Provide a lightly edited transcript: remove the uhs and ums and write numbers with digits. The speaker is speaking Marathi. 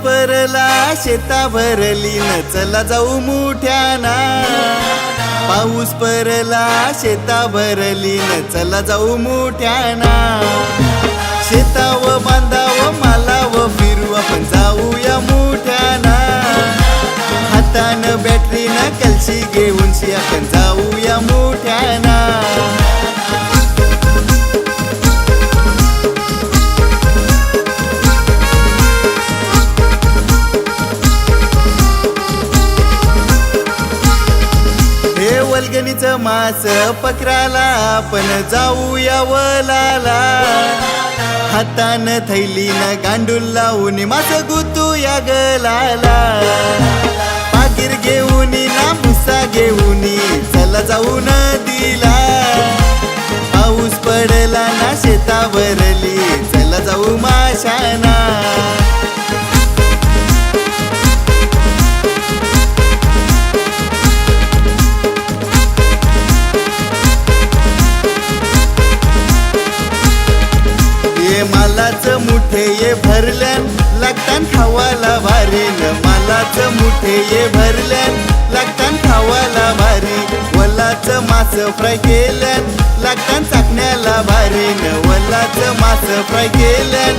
परला शेता भरली न चला जाऊ मुठ्याना पाऊस परला शेता भरली न चला जाऊ मुठ्याना शेताव बांधाव मालाव फिरू आपण जाऊया मुठ्याना हातानं बॅटरी न कलशी घेऊन आपण जाऊया मुठ्याना वल्गणीचं मास पकराला आपण जाऊया वलाला हातानं थैलीनं गांडूल लावून मास गुतूया गलाला पाकीर घेऊन ना भुसा घेऊन चला जाऊ नदीला पाऊस पडला ना शेता भरली चला जाऊ माशाना मालाचं मुठे ये भरल्यान लागतान खावाला भारी न मालाचं मुठे ये भरल्यान लागतान खावाला भारी वल्लाचं मास फ्राय केल्यान लागतान चाकण्याला भारी न वल्लाचं मास फ्राय केल्यान